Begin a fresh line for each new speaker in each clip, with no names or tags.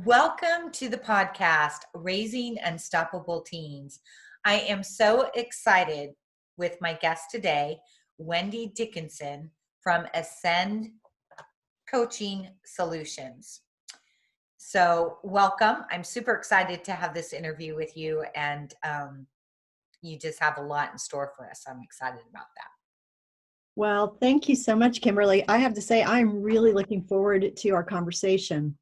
Welcome to the podcast, Raising Unstoppable Teens. I am so excited with my guest today, Wendy Dickinson from Ascend Coaching Solutions. So welcome. I'm super excited to have this interview with you, and you just have a lot in store for us. I'm excited about that.
Well, thank you so much, Kimberly. I have to say, I'm really looking forward to our conversation.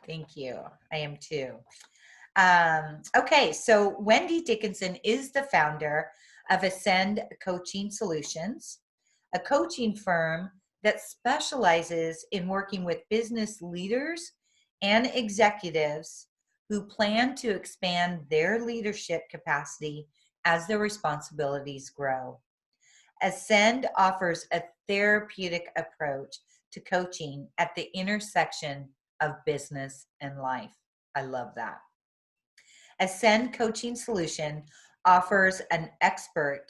Thank you. I am too. Okay, so Wendy Dickinson is the founder of Ascend Coaching Solutions, a coaching firm that specializes in working with business leaders and executives who plan to expand their leadership capacity as their responsibilities grow. Ascend offers a therapeutic approach to coaching at the intersection of business and life. I love that. Ascend Coaching Solution offers an expert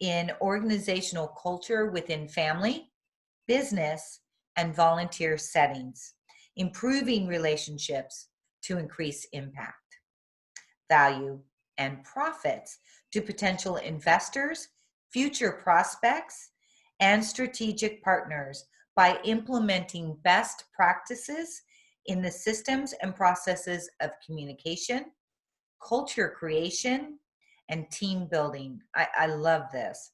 in organizational culture within family, business, and volunteer settings, improving relationships to increase impact, value, and profits to potential investors, future prospects, and strategic partners by implementing best practices in the systems and processes of communication, culture creation, and team building. I love this.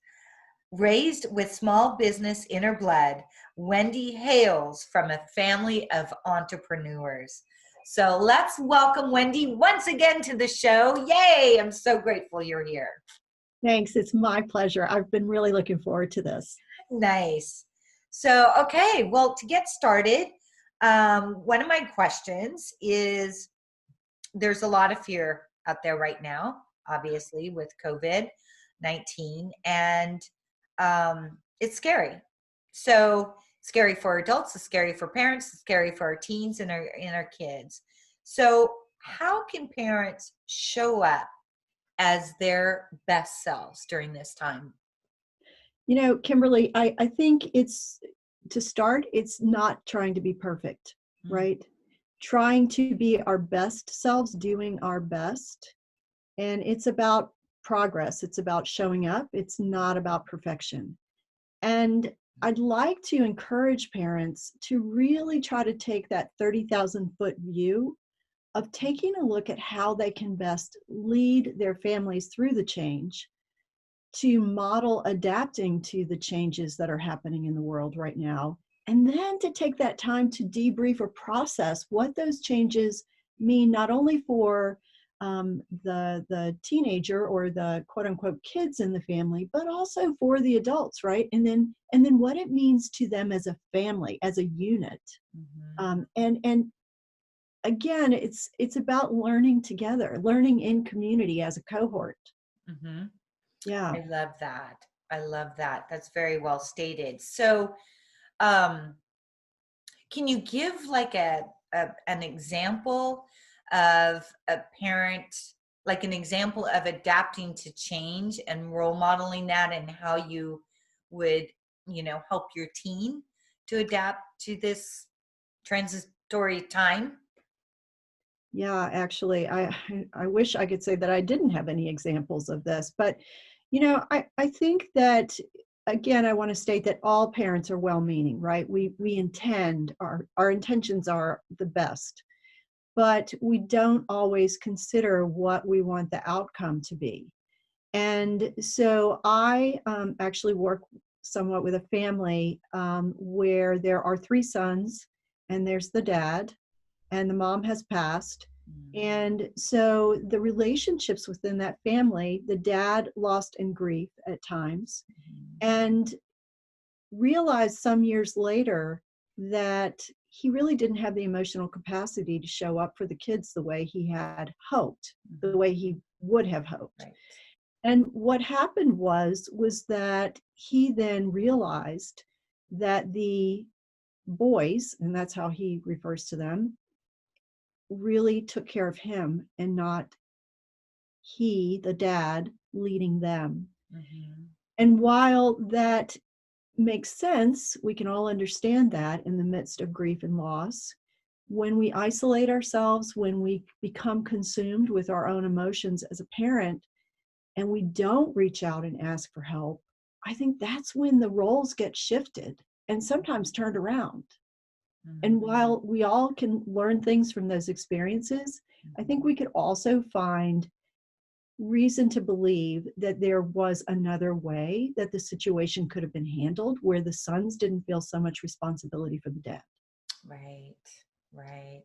Raised with small business in her blood, Wendy hails from a family of entrepreneurs. So let's welcome Wendy once again to the show. Yay! I'm so grateful you're here.
Thanks. It's my pleasure. I've been really looking forward to this.
Nice. So, okay, well, to get started, one of my questions is there's a lot of fear out there right now, obviously, with COVID-19, and it's scary. So scary for adults, it's scary for parents, it's scary for our teens and our kids. So how can parents show up as their best selves during this time?
You know, Kimberly, I think to start, it's not trying to be perfect, right? Trying to be our best selves, doing our best. And it's about progress. It's about showing up. It's not about perfection. And I'd like to encourage parents to really try to take that 30,000-foot view of taking a look at how they can best lead their families through the change, to model adapting to the changes that are happening in the world right now, and then to take that time to debrief or process what those changes mean, not only for the teenager or the quote unquote kids in the family, but also for the adults, right? And then what it means to them as a family, as a unit. And again, it's about learning together, learning in community as a cohort. Yeah.
I love that. I love that. That's very well stated. So, can you give like an example of a parent, like an example of adapting to change and role modeling that, and how you would, help your teen to adapt to this transitory time?
Yeah, actually, I wish I could say that I didn't have any examples of this, but I think that, again, I want to state that all parents are well-meaning, right? We intend, our intentions are the best, but we don't always consider what we want the outcome to be. And so I actually work somewhat with a family where there are 3 sons, and there's the dad, and the mom has passed. And so the relationships within that family, the dad lost in grief at times, and realized some years later that he really didn't have the emotional capacity to show up for the kids the way he had hoped, the way he would have hoped.
Right.
And what happened was that he then realized that the boys, and that's how he refers to them, really took care of him and not he, the dad, leading them. And while that makes sense, we can all understand that in the midst of grief and loss, when we isolate ourselves, when we become consumed with our own emotions as a parent, and we don't reach out and ask for help, I think that's when the roles get shifted and sometimes turned around. And
Mhm.
while we all can learn things from those experiences, I think we could also find reason to believe that there was another way that the situation could have been handled where the sons didn't feel so much responsibility for the dad.
Right, right.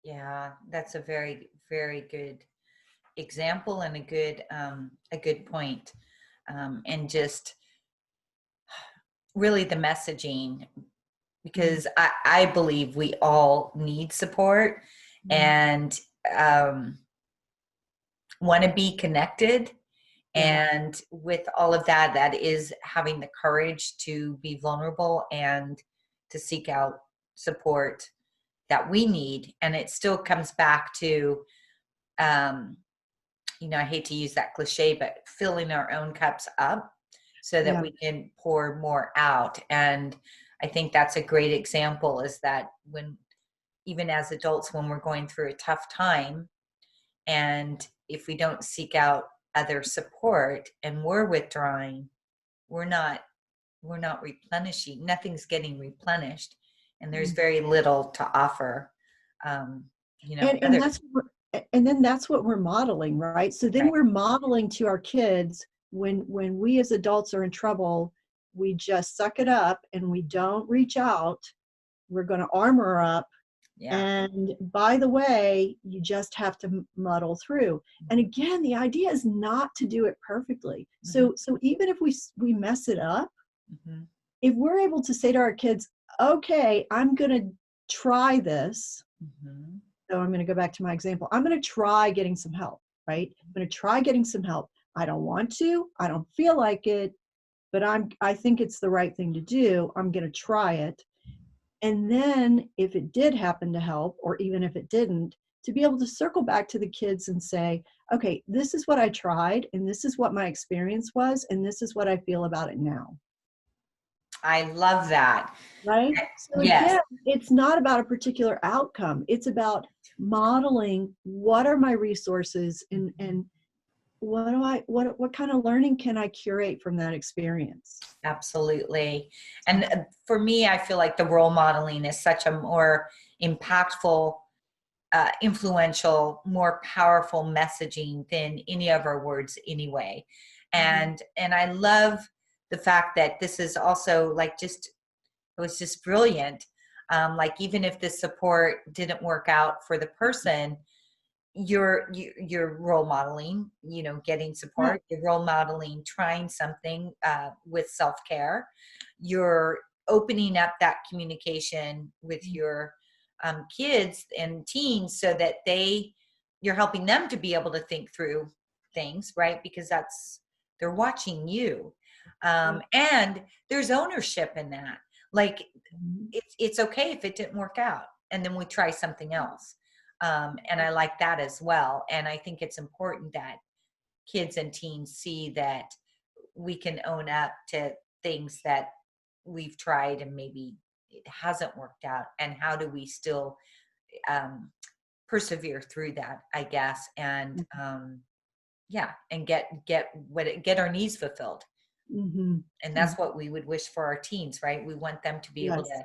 Yeah, that's a very, very good example and a good point. And just really the messaging, because I believe we all need support
Mhm.
and um, want to be connected.
Yeah,
And with all of that, that is having the courage to be vulnerable and to seek out support that we need. And it still comes back to, um, I hate to use that cliche, but filling our own cups up so that
yeah,
we can pour more out. And I think that's a great example, is that when, even as adults, when we're going through a tough time, and if we don't seek out other support and we're withdrawing, we're not we're not replenishing. Nothing's getting replenished, and there's
mm.
very little to offer. Um,
And
other
that's and then that's what we're modeling, right? So then
right,
we're modeling to our kids when we as adults are in trouble, we just suck it up and we don't reach out. We're going to armor up.
yeah,
And by the way, you just have to muddle through. And
mhm,
again, the idea is not to do it perfectly.
mhm,
So even if we mess it up,
mhm,
if we're able to say to our kids, okay, I'm going to try this.
mhm,
So I'm going to go back to my example. I'm going to try getting some help, right? I'm going to try getting some help. I don't want to, I don't feel like it, but I think it's the right thing to do. I'm going to try it. And then if it did happen to help, or even if it didn't, to be able to circle back to the kids and say, okay, this is what I tried, and this is what my experience was, and this is what I feel about it now.
I love that.
Right? So
Yes.
again, it's not about a particular outcome. It's about modeling what are my resources and what kind of learning can I curate from that experience?
Absolutely. And for me, I feel like the role modeling is such a more impactful, influential, more powerful messaging than any of our words anyway.
Mhm.
And I love the fact that this is also like just, it was just brilliant. Like even if the support didn't work out for the person, you're role modeling, getting
Yeah.
support, you're role modeling trying something with self-care, you're opening up that communication with your kids and teens so that you're helping them to be able to think through things, right? Because they're watching you.
Yeah.
And there's ownership in that. Like
Mhm.
it's okay if it didn't work out and then we try something else. And I like that as well. And I think it's important that kids and teens see that we can own up to things that we've tried and maybe it hasn't worked out. And how do we still um, persevere through that, I guess. And yeah, and get our needs fulfilled.
Mhm.
And
Mhm.
that's what we would wish for our teens, right? We want them to be able
Yes.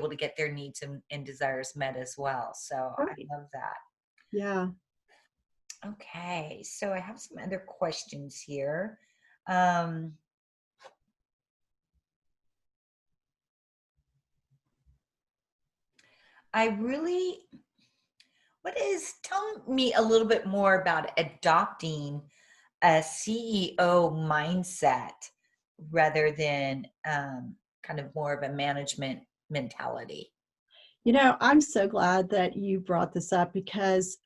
to get their needs and desires met as well. So I
Right.
love that.
Yeah.
Okay, so I have some other questions here. Um, I really, tell me a little bit more about adopting a CEO mindset rather than kind of more of a management mentality.
I'm so glad that you brought this up because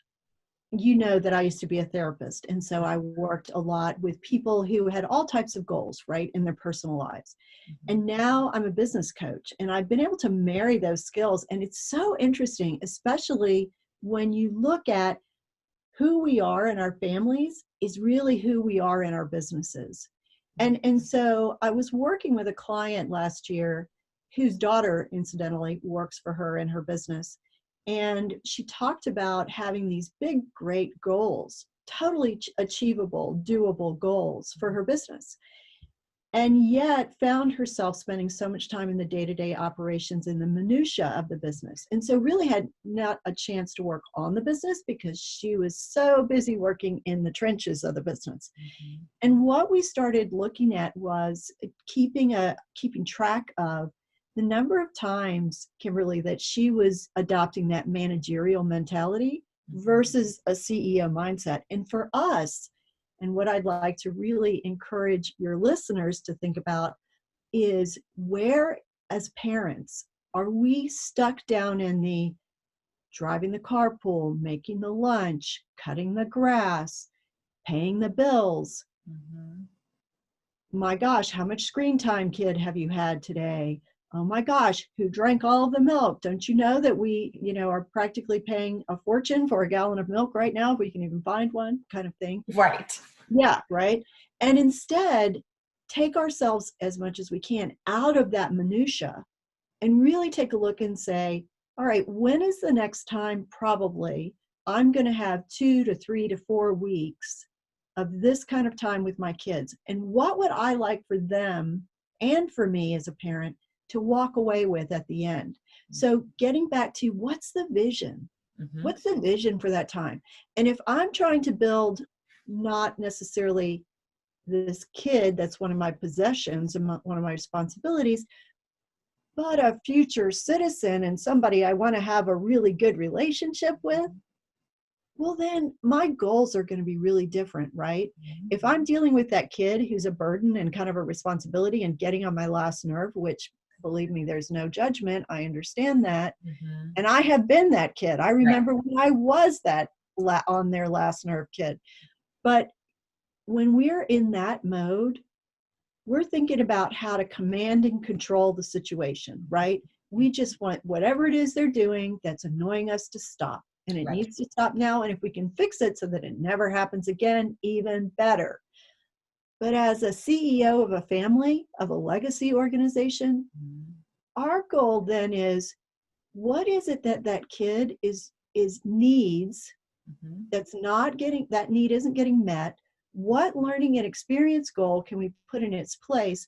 you know that I used to be a therapist. And so I worked a lot with people who had all types of goals, right, in their personal lives.
Mhm.
And now I'm a business coach and I've been able to marry those skills. And it's so interesting, especially when you look at who we are in our families is really who we are in our businesses. And so I was working with a client last year whose daughter, incidentally, works for her in her business. And she talked about having these big, great goals, totally achievable, doable goals for her business. And yet found herself spending so much time in the day-to-day operations in the minutia of the business. And so really had not a chance to work on the business because she was so busy working in the trenches of the business. Mm-hmm. And what we started looking at was keeping track of the number of times, Kimberly, that she was adopting that managerial mentality versus a CEO mindset. And for us, and what I'd like to really encourage your listeners to think about is, where as parents are we stuck down in the driving the carpool, making the lunch, cutting the grass, paying the bills? Mm-hmm. My gosh, how much screen time, kid, have you had today? Oh my gosh, who drank all of the milk? Don't you know that we, are practically paying a fortune for a gallon of milk right now, if we can even find one, kind of thing.
Right.
Yeah, right. And instead, take ourselves as much as we can out of that minutia and really take a look and say, all right, when is the next time probably I'm going to have 2 to 3 to 4 weeks of this kind of time with my kids? And what would I like for them and for me as a parent to walk away with at the end? So getting back to, what's the vision? Mm-hmm. What's the vision for that time? And if I'm trying to build not necessarily this kid that's one of my possessions and one of my responsibilities, but a future citizen and somebody I want to have a really good relationship with, well, then my goals are going to be really different, right? Mm-hmm. If I'm dealing with that kid who's a burden and kind of a responsibility and getting on my last nerve, which, believe me, there's no judgment. I understand that. Mm-hmm. And I have been that kid. I remember when I was that on their last nerve kid. But when we're in that mode, we're thinking about how to command and control the situation, right? We just want whatever it is they're doing that's annoying us to stop. And it needs to stop now. And if we can fix it so that it never happens again, even better. But as a CEO of a family, of a legacy organization, our goal then is, what is it that that kid needs that's not getting, that need isn't getting met? What learning and experience goal can we put in its place,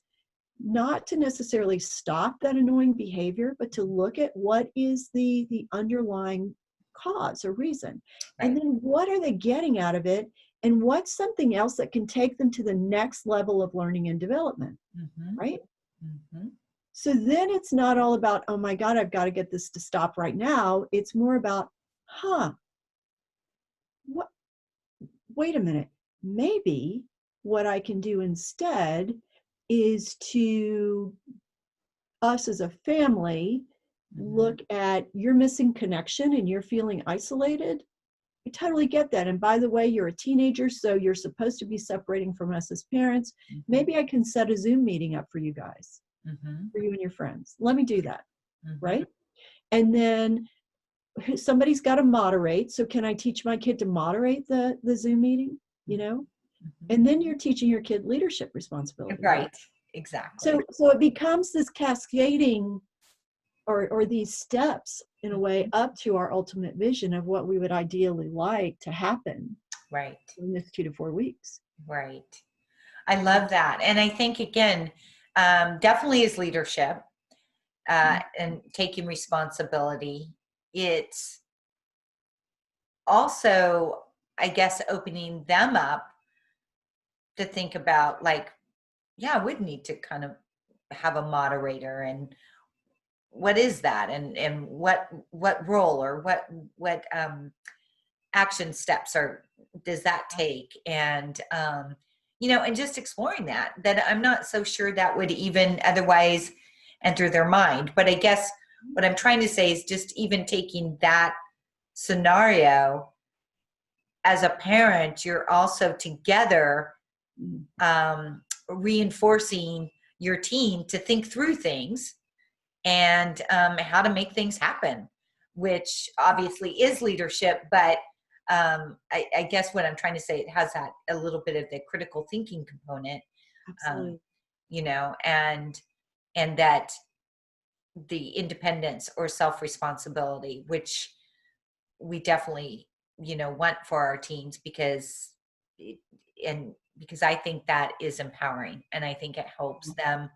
not to necessarily stop that annoying behavior, but to look at what is the underlying cause or reason. Right. And then what are they getting out of it? And what's something else that can take them to the next level of learning and development, right? Mm-hmm. So then it's not all about, oh my God, I've got to get this to stop right now. It's more about, wait a minute. Maybe what I can do instead is to, us as a family, look at, you're missing connection and you're feeling isolated. I totally get that. And by the way, you're a teenager, so you're supposed to be separating from us as parents. Maybe I can set a Zoom meeting up for you guys, for you and your friends. Let me do that, right? And then somebody's got to moderate. So can I teach my kid to moderate the Zoom meeting, And then you're teaching your kid leadership responsibility.
Right, exactly.
So it becomes this cascading or these steps in a way up to our ultimate vision of what we would ideally like to happen in this 2 to 4 weeks.
Right. I love that. And I think, again, definitely is leadership and taking responsibility. It's also, I guess, opening them up to think about, like, I would need to kind of have a moderator, and what is that, and what role or what action steps does that take, and and just exploring that I'm not so sure that would even otherwise enter their mind. But I guess what I'm trying to say is, just even taking that scenario as a parent, you're also together reinforcing your team to think through things and how to make things happen, which obviously is leadership. But I guess what I'm trying to say, it has that a little bit of the critical thinking component,
Absolutely.
And that the independence or self-responsibility, which we definitely, want for our teens, because because I think that is empowering, and I think it helps them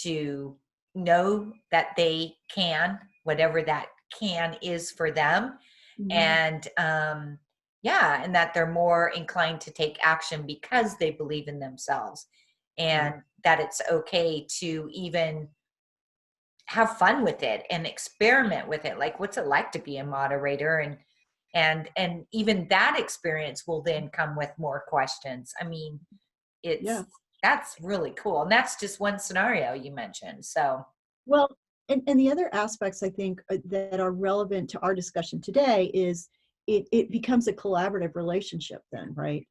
to know that they can, whatever that can is for them.
Mhm.
And yeah, and that they're more inclined to take action because they believe in themselves,
Yeah.
and that it's okay to even have fun with it and experiment with it. Like, what's it like to be a moderator? And even that experience will then come with more questions. I mean,
Yeah.
that's really cool. And that's just one scenario you mentioned. So
Well, and the other aspects I think that are relevant to our discussion today is it becomes a collaborative relationship then, right?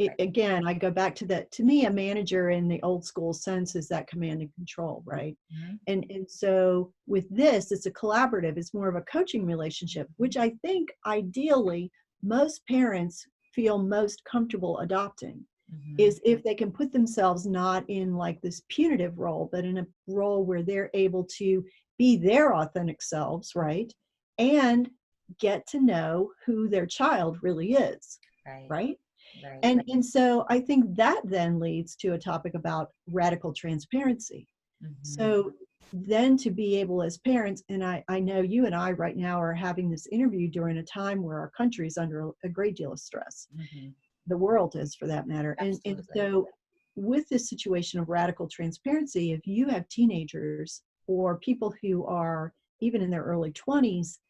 right.
Again, I go back to that. To me, a manager in the old school sense is that command and control, right?
Mhm.
And so with this, it's a collaborative. It's more of a coaching relationship, which I think ideally most parents feel most comfortable adopting.
Mhm.
Is if they can put themselves not in like this punitive role, but in a role where they're able to be their authentic selves, right? And get to know who their child really is,
Right.
right?
Right.
And so I think that then leads to a topic about radical transparency.
Mhm.
So then to be able as parents, and I know you and I right now are having this interview during a time where our country is under a great deal of stress.
Mhm.
The world is, for that matter. And
Absolutely.
so with this situation of radical transparency, if you have teenagers or people who are even in their early 20s,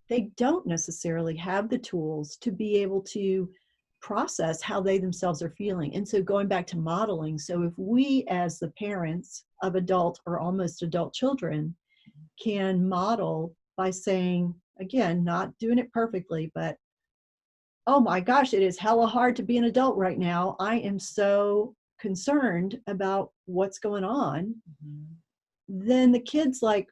they don't necessarily have the tools to be able to process how they themselves are feeling. And so going back to modeling, so if we as the parents of adult or almost adult children can model by saying, again, not doing it perfectly, but oh my gosh, it is hella hard to be an adult right now. I am so concerned about what's going on.
Mhm.
Then the kid's like,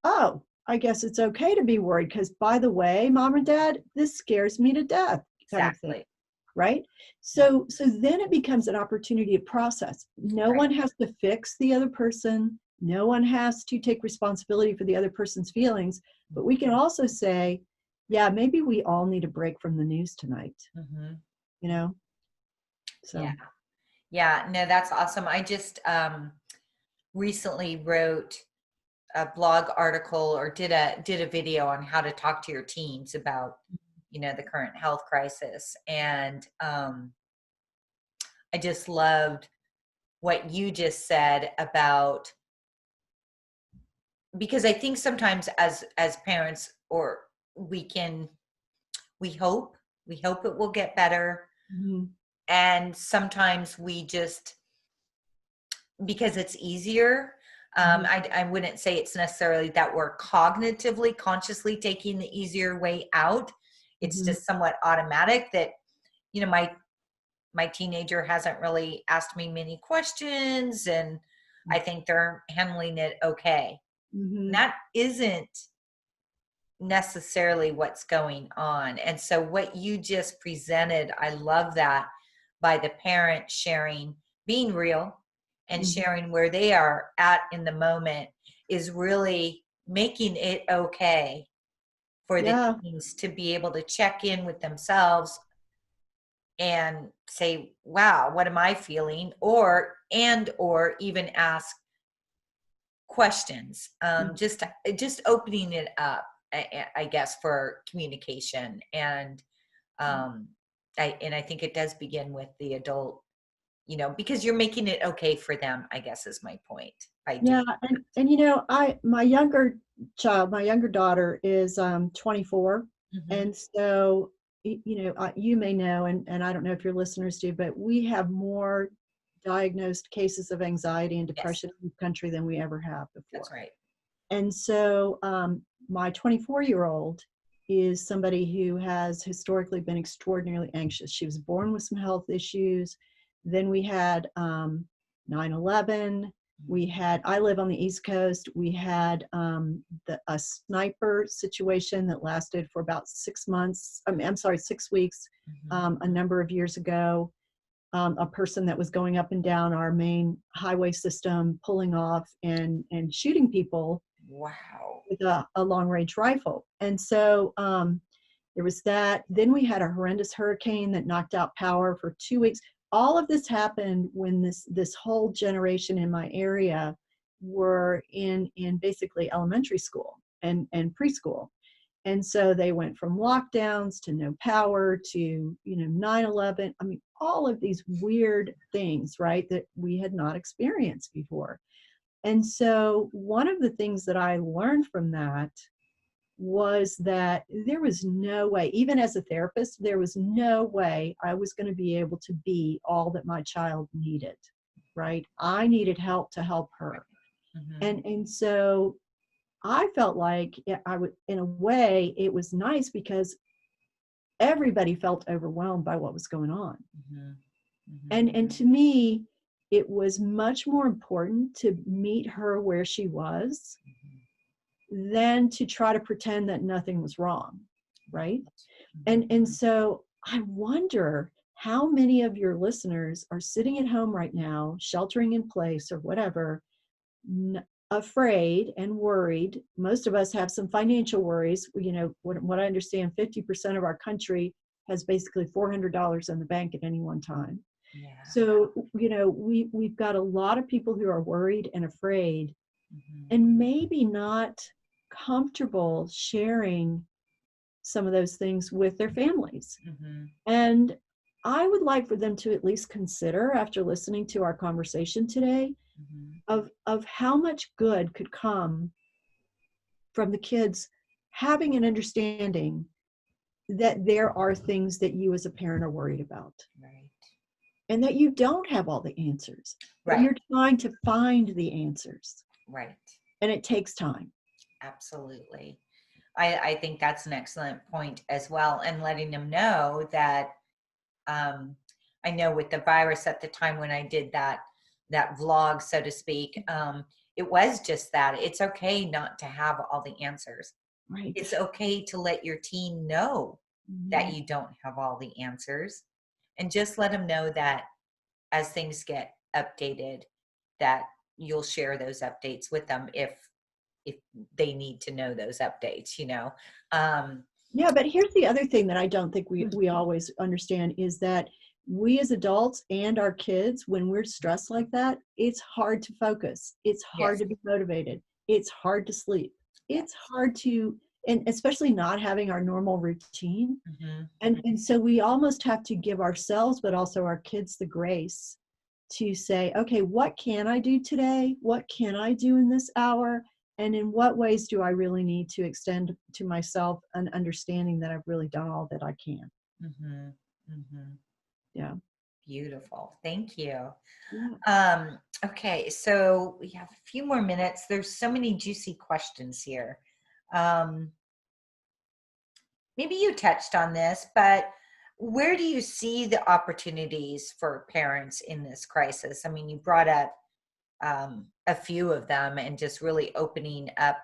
oh, I guess it's okay to be worried because, by the way, mom and dad, this scares me to death, kind of thing,
Exactly.
right?
Yeah.
So then it becomes an opportunity to process. No
Right.
one has to fix the other person. No one has to take responsibility for the other person's feelings. But we can also say, yeah, maybe we all need a break from the news tonight,
Mhm.
you know?
Yeah.
So,
Yeah. No, that's awesome. I just recently wrote a blog article, or did a video on how to talk to your teens about, the current health crisis. And I just loved what you just said about, because I think sometimes as parents, or we can we hope we hope it will get better,
mhm,
and sometimes we just, because it's easier.
mhm,
I wouldn't say it's necessarily that we're cognitively consciously taking the easier way out. It's
mhm,
just somewhat automatic that, my teenager hasn't really asked me many questions, and I think they're handling it okay. And
mhm.
that isn't necessarily what's going on. And so what you just presented, I love that, by the parent sharing, being real and
Mhm.
sharing where they are at in the moment, is really making it okay for the
Yeah.
teens to be able to check in with themselves and say, wow, what am I feeling? Or even ask questions. Just opening it up, I guess, for communication. And um I think it does begin with the adult, because you're making it okay for them, I guess, is my point, by doing
Yeah, and I my younger child, my younger daughter is 24,
that. Hmm.
and so you may know, and I don't know if your listeners do, but we have more diagnosed cases of anxiety and
Yes,
depression in the country than we ever have before.
that's right.
And so my 24-year-old is somebody who has historically been extraordinarily anxious. She was born with some health issues. Then we had 9/11. We had, I live on the East Coast. We had a sniper situation that lasted for about 6 months. I'm sorry, 6 weeks,
Hmm.
a number of years ago. A person that was going up and down our main highway system, pulling off and shooting people
Wow.
with a long range rifle. And so there was that. Then we had a horrendous hurricane that knocked out power for 2 weeks. All of this happened when this whole generation in my area were in basically elementary school and preschool. And so they went from lockdowns to no power to 9/11. I mean, all of these weird things, right, that we had not experienced before. And so one of the things that I learned from that was that there was no way, even as a therapist, there was no way I was going to be able to be all that my child needed, right? I needed help to help her. And so I felt like I would, in a way, it was nice because everybody felt overwhelmed by what was going on. And to me, it was much more important to meet her where she was than to try to pretend that nothing was wrong, right? And so I wonder how many of your listeners are sitting at home right now, sheltering in place or whatever, afraid and worried. Most of us have some financial worries. What I understand, 50% of our country has basically $400 in the bank at any one time.
Yeah.
So, we've got a lot of people who are worried and afraid and maybe not comfortable sharing some of those things with their families. And I would like for them to at least consider, after listening to our conversation today, of how much good could come from the kids having an understanding that there are things that you as a parent are worried about.
Right.
And that you don't have all the answers. But
Right.
you're trying to find the answers.
Right.
And it takes time.
Absolutely. I think that's an excellent point as well. And letting them know that I know with the virus at the time when I did that vlog, so to speak, it was just that. It's okay not to have all the answers.
Right.
It's okay to let your teen know that you don't have all the answers, and just let them know that as things get updated, that you'll share those updates with them if they need to know those updates,
Yeah, but here's the other thing that I don't think we always understand is that we as adults and our kids, when we're stressed like that, it's hard to focus. It's hard
Yes.
to be motivated. It's hard to sleep.
Yes.
It's hard to, and especially not having our normal routine. And so we almost have to give ourselves, but also our kids, the grace to say, okay, what can I do today? What can I do in this hour? And in what ways do I really need to extend to myself an understanding that I've really done all that I can? Yeah.
Beautiful. Thank you.
Yeah.
Okay, so we have a few more minutes. There's so many juicy questions here. Maybe you touched on this, but where do you see the opportunities for parents in this crisis? I mean, you brought up a few of them, and just really opening up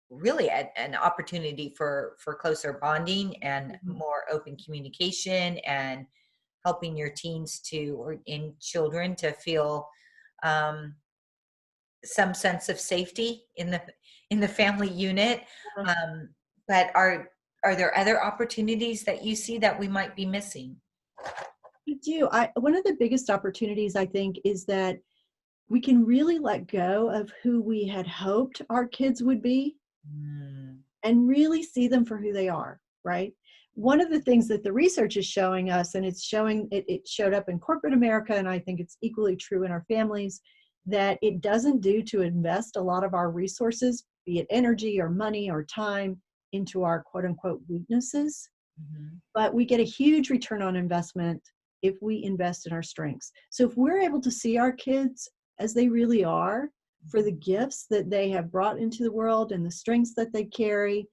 really an opportunity for closer bonding and more open communication, and helping your teens or in children to feel some sense of safety in the family unit. But are there other opportunities that you see that we might be missing?
I do. One of the biggest opportunities, I think, is that we can really let go of who we had hoped our kids would be and really see them for who they are, right? One of the things that the research is showing us, and it showed up in corporate America, and I think it's equally true in our families, that it doesn't do to invest a lot of our resources, be it energy or money or time, into our quote unquote weaknesses. But we get a huge return on investment if we invest in our strengths. So if we're able to see our kids as they really are, for the gifts that they have brought into the world and the strengths that they carry,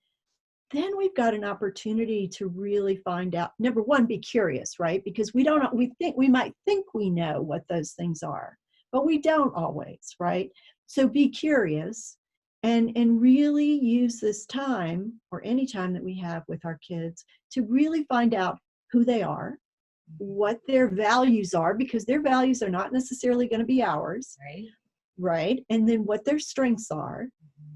then we've got an opportunity to really find out. Number one, be curious, right? Because we might think we know what those things are, but we don't always, right? So be curious and really use this time, or any time that we have with our kids, to really find out who they are, what their values are, because their values are not necessarily going to be ours.
Right.
Right. And then what their strengths are,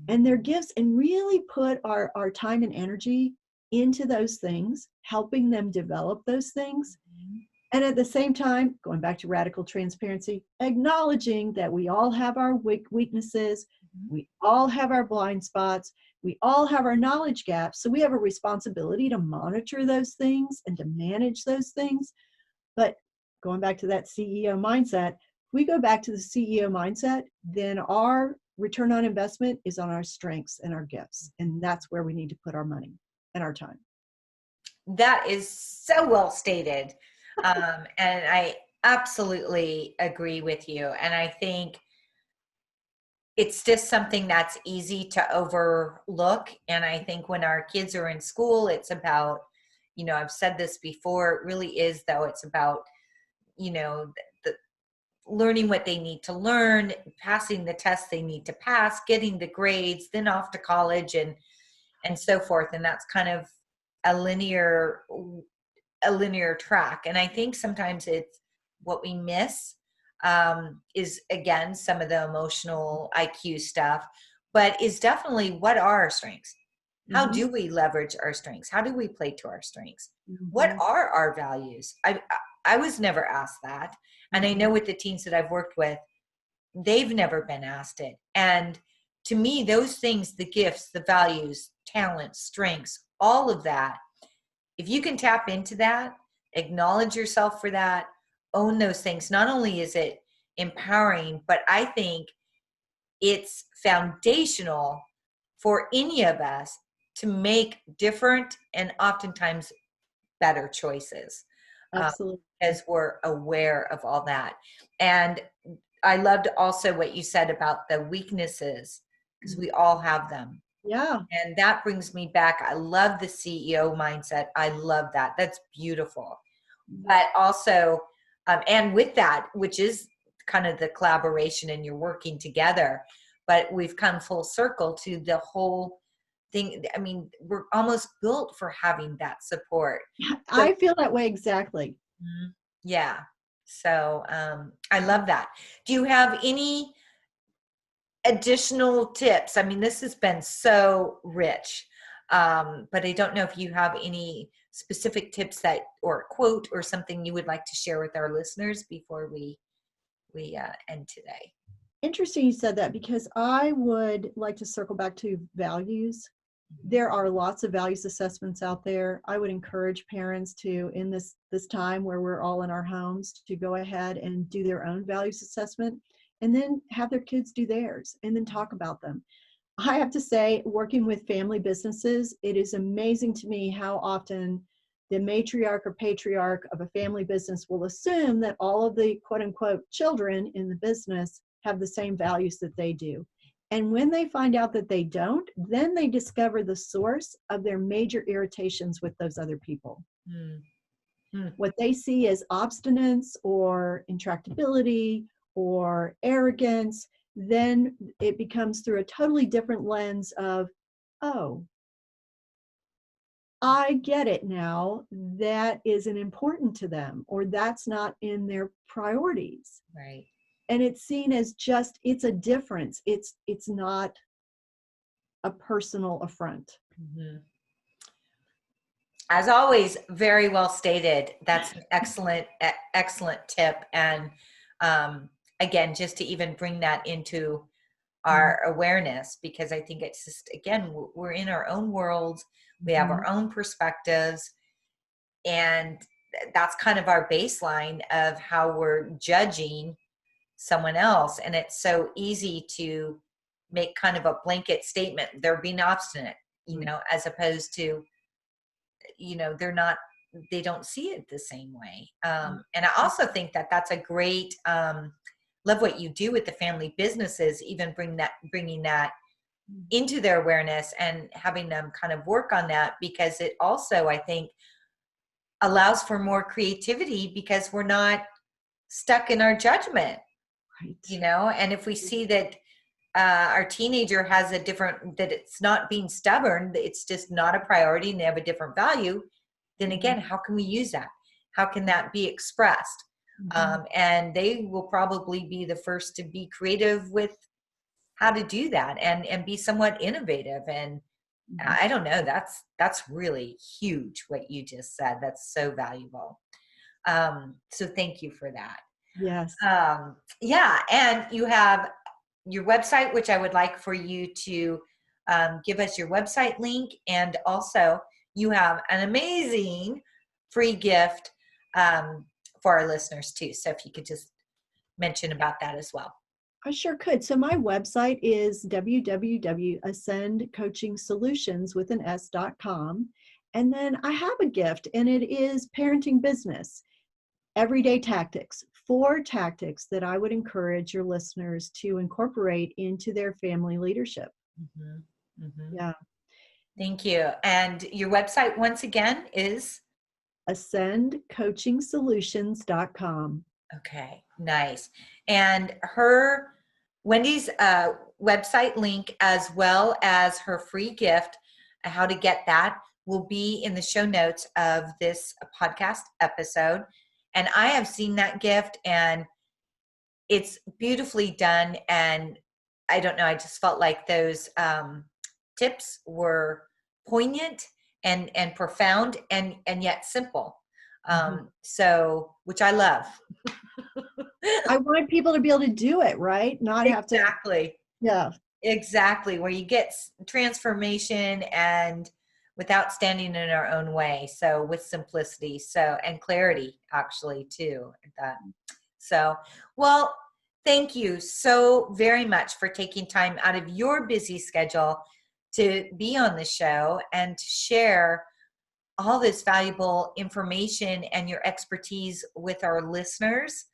and their gifts, and really put our time and energy into those things, helping them develop those things. And at the same time, going back to radical transparency, acknowledging that we all have our weaknesses, we all have our blind spots, we all have our knowledge gaps. So we have a responsibility to monitor those things and to manage those things. But going back to that CEO mindset, if we go back to the CEO mindset, then our return on investment is on our strengths and our gifts. And that's where we need to put our money and our time.
That is so well stated. And I absolutely agree with you. And I think it's just something that's easy to overlook. And I think when our kids are in school, it's about, I've said this before, it really is, though, it's about, the learning what they need to learn, passing the tests they need to pass, getting the grades, then off to college and so forth. And that's kind of a linear track. And I think sometimes it's what we miss is, again, some of the emotional IQ stuff, but is definitely, what are our strengths? How do we leverage our strengths? How do we play to our strengths? What are our values? I was never asked that. And I know with the teens that I've worked with, they've never been asked it. And to me, those things, the gifts, the values, talents, strengths, all of that, if you can tap into that, acknowledge yourself for that, own those things, not only is it empowering, but I think it's foundational for any of us to make different and oftentimes better choices.
Absolutely.
As we're aware of all that. And I loved also what you said about the weaknesses, because we all have them.
Yeah.
And that brings me back. I love the CEO mindset. I love that. That's beautiful. But also, and with that, which is kind of the collaboration and you're working together, but we've come full circle to the whole thing. I mean, we're almost built for having that support.
I feel that way exactly.
Yeah. So I love that. Do you have any additional tips? I mean, this has been so rich, but I don't know if you have any specific tips that, or a quote or something you would like to share with our listeners before we end today.
Interesting you said that, because I would like to circle back to values. There are lots of values assessments out there. I would encourage parents to, in this time where we're all in our homes, to go ahead and do their own values assessment, and then have their kids do theirs, and then talk about them. I have to say, working with family businesses, it is amazing to me how often the matriarch or patriarch of a family business will assume that all of the quote unquote children in the business have the same values that they do. And when they find out that they don't, then they discover the source of their major irritations with those other people. What they see as obstinance or intractability or arrogance, then it becomes through a totally different lens of, oh, I get it now. That isn't important to them, or that's not in their priorities.
Right.
And it's seen as just, it's a difference. It's not a personal affront.
As always, very well stated. That's an excellent tip. And again, just to even bring that into our awareness, because I think it's just, again, we're in our own world. We have our own perspectives. And that's kind of our baseline of how we're judging someone else. And it's so easy to make kind of a blanket statement. They're being obstinate, as opposed to, they don't see it the same way. And I also think that that's a great, love what you do with the family businesses, even bringing that into their awareness and having them kind of work on that, because it also, I think, allows for more creativity, because we're not stuck in our judgment, and if we see that our teenager has that it's not being stubborn, it's just not a priority, and they have a different value, then again, how can we use that? How can that be expressed? And they will probably be the first to be creative with how to do that and be somewhat innovative. And
Mhm.
I don't know, that's really huge what you just said. That's so valuable. So thank you for that.
Yes.
Yeah, and you have your website, which I would like for you to give us your website link. And also, you have an amazing free gift for our listeners, too. So if you could just mention about that as well.
I sure could. So my website is www.ascendcoachingsolutions.com. And then I have a gift, and it is parenting business, everyday tactics, 4 tactics that I would encourage your listeners to incorporate into their family leadership.
Mhm, mhm.
Yeah.
Thank you. And your website, once again, is?
Ascendcoachingsolutions.com.
Okay, nice. And Wendy's website link, as well as her free gift, how to get that, will be in the show notes of this podcast episode. And I have seen that gift, and it's beautifully done. And I don't know, I just felt like those tips were poignant and profound and yet simple.
Mhm.
So, which I love.
I want people to be able to do it, right? Not have to,
Exactly.
yeah.
Exactly. Where you get transformation and without standing in our own way. So with simplicity, so, and clarity actually too. So, well, thank you so very much for taking time out of your busy schedule to be on the show and to share all this valuable information and your expertise with our listeners.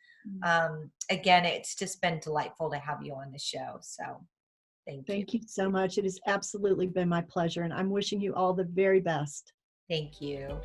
Again, it's just been delightful to have you on the show. So thank you.
Thank you so much. It has absolutely been my pleasure, and I'm wishing you all the very best.
Thank you.